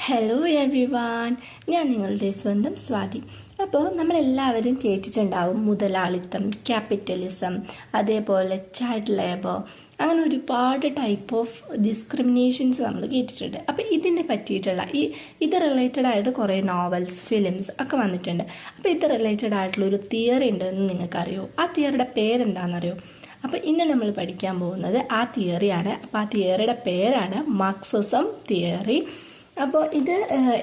Hello every one, ഞാൻ നിങ്ങളുടെ സ്വന്തം സ്വാതി. അപ്പോൾ നമ്മളെല്ലാവരും കേട്ടിട്ടുണ്ടാവും മുതലാളിത്തം, ക്യാപിറ്റലിസം, അതേപോലെ ചൈൽഡ് ലേബർ, അങ്ങനെ ഒരുപാട് ടൈപ്പ് ഓഫ് ഡിസ്ക്രിമിനേഷൻസ് നമ്മൾ കേട്ടിട്ടുണ്ട്. അപ്പോൾ ഇതിനെ പറ്റിയിട്ടുള്ള ഇത് റിലേറ്റഡ് ആയിട്ട് കുറേ നോവൽസ്, ഫിലിംസ് ഒക്കെ വന്നിട്ടുണ്ട്. അപ്പോൾ ഇത് റിലേറ്റഡ് ആയിട്ടുള്ള ഒരു തിയറി ഉണ്ടെന്ന് നിങ്ങൾക്കറിയോ? ആ തിയറിയുടെ പേരെന്താണെന്നറിയോ? അപ്പോൾ ഇന്ന് നമ്മൾ പഠിക്കാൻ പോകുന്നത് ആ തിയറിയാണ്. അപ്പോൾ ആ തിയറിയുടെ പേരാണ് മാർക്സിസം തിയറി. അപ്പോൾ ഇത്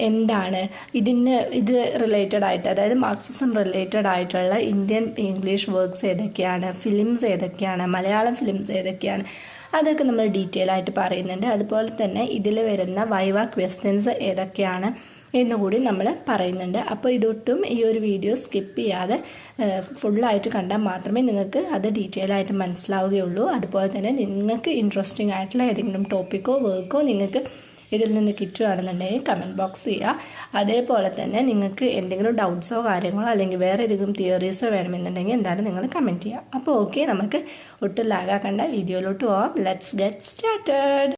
എന്താണ്, ഇത് റിലേറ്റഡ് ആയിട്ട്, അതായത് മാർക്സിസം റിലേറ്റഡ് ആയിട്ടുള്ള ഇന്ത്യൻ ഇംഗ്ലീഷ് വർക്ക്സ് ഏതൊക്കെയാണ്, ഫിലിംസ് ഏതൊക്കെയാണ്, മലയാളം ഫിലിംസ് ഏതൊക്കെയാണ്, അതൊക്കെ നമ്മൾ ഡീറ്റെയിൽ ആയിട്ട് പറയുന്നുണ്ട്. അതുപോലെ തന്നെ ഇതിൽ വരുന്ന വൈവ ക്വസ്റ്റ്യൻസ് ഏതൊക്കെയാണ് എന്നുകൂടി നമ്മൾ പറയുന്നുണ്ട്. അപ്പോൾ ഇതൊട്ടും ഈ ഒരു വീഡിയോ സ്കിപ്പ് ചെയ്യാതെ ഫുള്ളായിട്ട് കണ്ടാൽ മാത്രമേ നിങ്ങൾക്ക് അത് ഡീറ്റെയിൽ ആയിട്ട് മനസ്സിലാവുകയുള്ളൂ. അതുപോലെ തന്നെ നിങ്ങൾക്ക് ഇൻട്രസ്റ്റിംഗ് ആയിട്ടുള്ള ഏതെങ്കിലും ടോപ്പിക്കോ വർക്കോ നിങ്ങൾക്ക് ഇതിൽ നിന്ന് കിട്ടുകയാണെന്നുണ്ടെങ്കിൽ കമൻറ്റ് ബോക്സ് ചെയ്യുക. അതേപോലെ തന്നെ നിങ്ങൾക്ക് എന്തെങ്കിലും ഡൗട്ട്സോ കാര്യങ്ങളോ അല്ലെങ്കിൽ വേറെ ഏതെങ്കിലും തിയറീസോ വേണമെന്നുണ്ടെങ്കിൽ എന്തായാലും നിങ്ങൾ കമൻറ്റ് ചെയ്യുക. അപ്പോൾ ഓക്കെ, നമുക്ക് ഒട്ടും ലാഗാക്കണ്ട, വീഡിയോയിലോട്ട് പോവാം. Let's get started.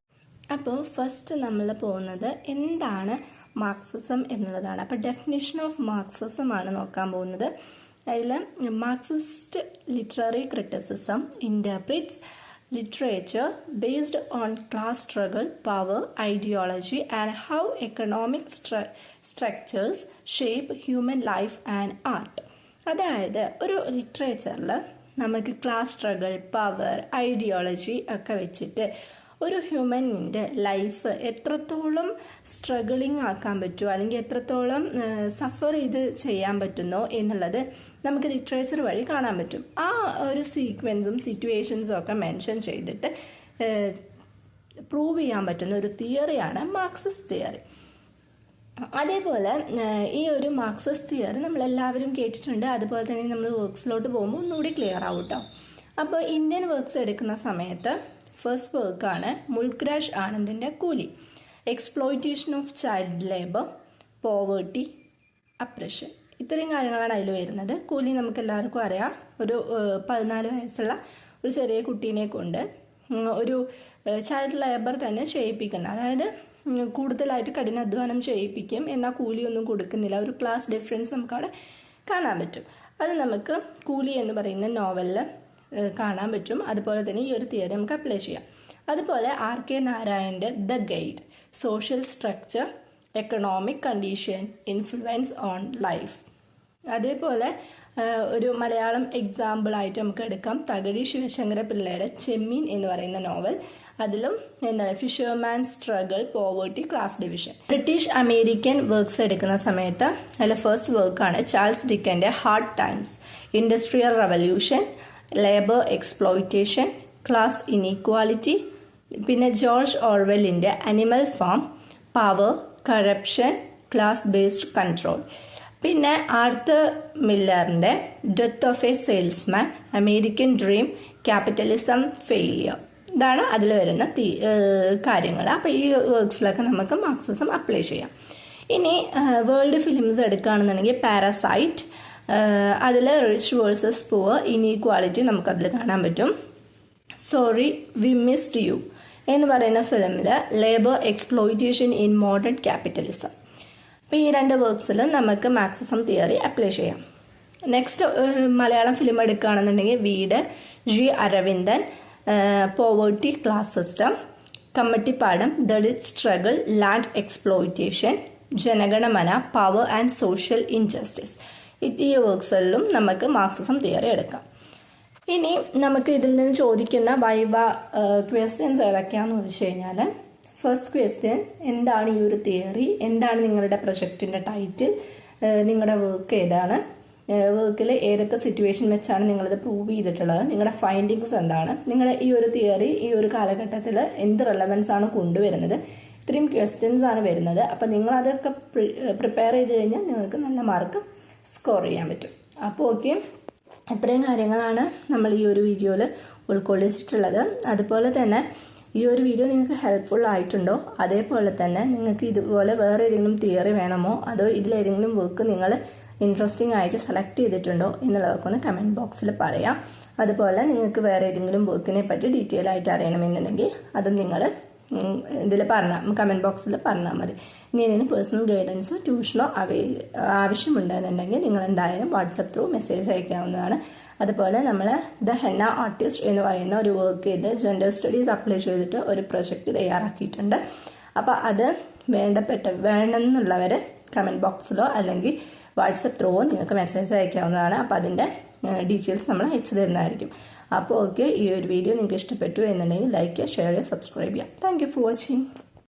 അപ്പോൾ ഫസ്റ്റ് നമ്മൾ പോകുന്നത് എന്താണ് മാർക്സിസം എന്നുള്ളതാണ്. അപ്പോൾ ഡെഫിനിഷൻ ഓഫ് മാർക്സിസം ആണ് നോക്കാൻ പോകുന്നത്. അതിൽ Marxist literary criticism interprets literature based on class struggle, power, ideology, and how economic structures shape human life and art. അതായത് ഒരു ലിറ്ററേച്ചറിൽ നമുക്ക് ക്ലാസ് സ്ട്രഗിൾ, പവർ, ഐഡിയോളജി ഒക്കെ വെച്ചിട്ട് ഒരു ഹ്യൂമനിൻ്റെ ലൈഫ് എത്രത്തോളം സ്ട്രഗിളിങ് ആക്കാൻ പറ്റുമോ അല്ലെങ്കിൽ എത്രത്തോളം സഫർ ചെയ്ത് ചെയ്യാൻ പറ്റുന്നോ എന്നുള്ളത് നമുക്ക് ലിറ്ററേച്ചർ വഴി കാണാൻ പറ്റും. ആ ഒരു സീക്വൻസും സിറ്റുവേഷൻസും ഒക്കെ മെൻഷൻ ചെയ്തിട്ട് പ്രൂവ് ചെയ്യാൻ പറ്റുന്ന ഒരു തിയറിയാണ് മാർക്സിസ്റ്റ് തിയറി. അതേപോലെ ഈ ഒരു മാർക്സിസ്റ്റ് തിയറി നമ്മളെല്ലാവരും കേട്ടിട്ടുണ്ട്. അതുപോലെ തന്നെ നമ്മൾ വർക്ക്സിലോട്ട് പോകുമ്പോൾ ഒന്നുകൂടി ക്ലിയർ ആവും കേട്ടോ. അപ്പോൾ ഇന്ത്യൻ വർക്ക്സ് എടുക്കുന്ന സമയത്ത് ഫസ്റ്റ് വർക്കാണ് മുൾക്രാഷ് ആനന്ദിൻ്റെ കൂലി, exploitation of child labour, poverty, അപ്രഷൻ. ഇത്രയും കാര്യങ്ങളാണ് അതിൽ വരുന്നത്. കൂലി നമുക്ക് എല്ലാവർക്കും അറിയാം. ഒരു 14 വയസ്സുള്ള ഒരു ചെറിയ കുട്ടീനെ കൊണ്ട് ഒരു ചൈൽഡ് ലേബർ തന്നെ ചെയ്യിപ്പിക്കുന്ന, അതായത് കൂടുതലായിട്ട് കഠിനാധ്വാനം ചെയ്യിപ്പിക്കും, എന്നാൽ കൂലിയൊന്നും കൊടുക്കുന്നില്ല. ഒരു ക്ലാസ് ഡിഫറൻസ് നമുക്കവിടെ കാണാൻ പറ്റും. അത് നമുക്ക് കൂലി എന്ന് പറയുന്ന നോവലിൽ കാണാൻ പറ്റും. അതുപോലെ തന്നെ ഈ ഒരു തിയറി നമുക്ക് അപ്ലൈ ചെയ്യാം. അതുപോലെ R.K. നാരായണൻ്റെ the Guide, social structure, economic condition, influence on life. അതേപോലെ ഒരു മലയാളം എക്സാമ്പിളായിട്ട് നമുക്ക് എടുക്കാം തകഴി ശിവശങ്കര പിള്ളയുടെ ചെമ്മീൻ എന്ന് പറയുന്ന നോവൽ. അതിലും എന്താണ് fisherman struggle, poverty, class division. British American works എടുക്കുന്ന സമയത്ത് അതിലെ ഫസ്റ്റ് വർക്കാണ് ചാൾസ് ഡിക്കൻ്റെ Hard Times, industrial revolution, labour exploitation, class inequality. പിന്നെ ജോർജ് ഓർവെലിൻ്റെ Animal Farm, power, corruption, class based control. പിന്നെ ആർത്തർ മില്ലറിൻ്റെ Death of a Salesman, American dream, capitalism, failure. ഇതാണ് അതിൽ വരുന്ന കാര്യങ്ങൾ. അപ്പോൾ ഈ വർക്ക്സിലൊക്കെ നമുക്ക് മാർക്സിസം അപ്ലൈ ചെയ്യാം. ഇനി വേൾഡ് ഫിലിംസ് എടുക്കുകയാണെന്നുണ്ടെങ്കിൽ പാരസൈറ്റ്, അതിൽ റിച്ച് വേഴ്സസ് പുവർ, ഇനീക്വാളിറ്റി നമുക്കതിൽ കാണാൻ പറ്റും. സോറി വി മിസ്ഡ് യു എന്ന് പറയുന്ന ഫിലിമിൽ labour exploitation in modern capitalism. അപ്പോൾ ഈ 2 വർക്ക്സിലും നമുക്ക് മാർക്സിസം തിയറി അപ്ലൈ ചെയ്യാം. നെക്സ്റ്റ് മലയാളം ഫിലിം എടുക്കുകയാണെന്നുണ്ടെങ്കിൽ വീട്, G Aravindan, poverty, class system, Kammattipadam, Dalit struggle, land exploitation, Jana Gana Mana, power and social injustice. ഈ വർക്ക്സിലും നമുക്ക് മാർക്സിസം തിയറി എടുക്കാം. ഇനി നമുക്ക് ഇതിൽ നിന്ന് ചോദിക്കുന്ന വൈവ ക്വസ്റ്റ്യൻസ് ഏതൊക്കെയാണെന്ന് ചോദിച്ചു കഴിഞ്ഞാൽ, ഫസ്റ്റ് ക്വസ്റ്റ്യൻ, എന്താണ് ഈ ഒരു തിയറി, എന്താണ് നിങ്ങളുടെ പ്രൊജക്റ്റിൻ്റെ ടൈറ്റിൽ, നിങ്ങളുടെ വർക്ക് ഏതാണ്, വർക്കിൽ ഏതൊക്കെ സിറ്റുവേഷൻ വെച്ചാണ് നിങ്ങളിത് പ്രൂവ് ചെയ്തിട്ടുള്ളത്, നിങ്ങളുടെ ഫൈൻഡിങ്സ് എന്താണ്, നിങ്ങളുടെ ഈ ഒരു തിയറി ഈ ഒരു കാലഘട്ടത്തിൽ എന്ത് റെലവൻസ് ആണ് കൊണ്ടുവരുന്നത്. ഇത്രയും ക്വസ്റ്റ്യൻസ് ആണ് വരുന്നത്. അപ്പം നിങ്ങളതൊക്കെ പ്രിപ്പയർ ചെയ്ത് കഴിഞ്ഞാൽ നിങ്ങൾക്ക് നല്ല മാർക്ക് സ്കോർ ചെയ്യാൻ പറ്റും. അപ്പോൾ ഓക്കെ, ഇത്രയും കാര്യങ്ങളാണ് നമ്മൾ ഈ ഒരു വീഡിയോയിൽ ഉൾക്കൊള്ളിച്ചിട്ടുള്ളത്. അതുപോലെ തന്നെ ഈ ഒരു വീഡിയോ നിങ്ങൾക്ക് ഹെൽപ്ഫുൾ ആയിട്ടുണ്ടോ, അതേപോലെ തന്നെ നിങ്ങൾക്ക് ഇതുപോലെ വേറെ ഏതെങ്കിലും തിയറി വേണമോ, അതോ ഇതിലേതെങ്കിലും വർക്ക് നിങ്ങൾ ഇൻട്രസ്റ്റിംഗ് ആയിട്ട് സെലക്ട് ചെയ്തിട്ടുണ്ടോ എന്നുള്ളതൊക്കെ ഒന്ന് കമൻറ്റ് ബോക്സിൽ പറയാം. അതുപോലെ നിങ്ങൾക്ക് വേറെ ഏതെങ്കിലും വർക്കിനെ പറ്റി ഡീറ്റെയിൽ ആയിട്ട് അറിയണമെന്നുണ്ടെങ്കിൽ അതും നിങ്ങൾ ഇതിൽ കമൻറ്റ് ബോക്സിൽ പറഞ്ഞാൽ മതി. ഇനി ഇതിന് പേഴ്സണൽ ഗൈഡൻസോ ട്യൂഷനോ ആവശ്യമുണ്ടെന്നുണ്ടെങ്കിൽ നിങ്ങൾ എന്തായാലും വാട്സപ്പ് ത്രൂ മെസ്സേജ് അയക്കാവുന്നതാണ്. അതുപോലെ നമ്മൾ ദ ഹെന്ന ആർട്ടിസ്റ്റ് എന്ന് പറയുന്ന ഒരു വർക്ക് ചെയ്ത് ജെൻഡർ സ്റ്റഡീസ് അപ്ലൈ ചെയ്തിട്ട് ഒരു പ്രൊജക്റ്റ് തയ്യാറാക്കിയിട്ടുണ്ട്. അപ്പോൾ അത് വേണമെന്നുള്ളവർ കമൻറ്റ് ബോക്സിലോ അല്ലെങ്കിൽ വാട്സപ്പ് ത്രൂ നിങ്ങൾക്ക് മെസ്സേജ് അയക്കാവുന്നതാണ്. അപ്പോൾ അതിൻ്റെ ഡീറ്റെയിൽസ് നമ്മൾ അയച്ചു തരുന്നതായിരിക്കും. അപ്പോൾ ഓക്കെ, ഈ ഒരു വീഡിയോ നിങ്ങൾക്ക് ഇഷ്ടപ്പെട്ടു എന്നുണ്ടെങ്കിൽ ലൈക്ക് ചെയ്യുക, ഷെയർ ചെയ്യുക, സബ്സ്ക്രൈബ് ചെയ്യുക. Thank you for watching.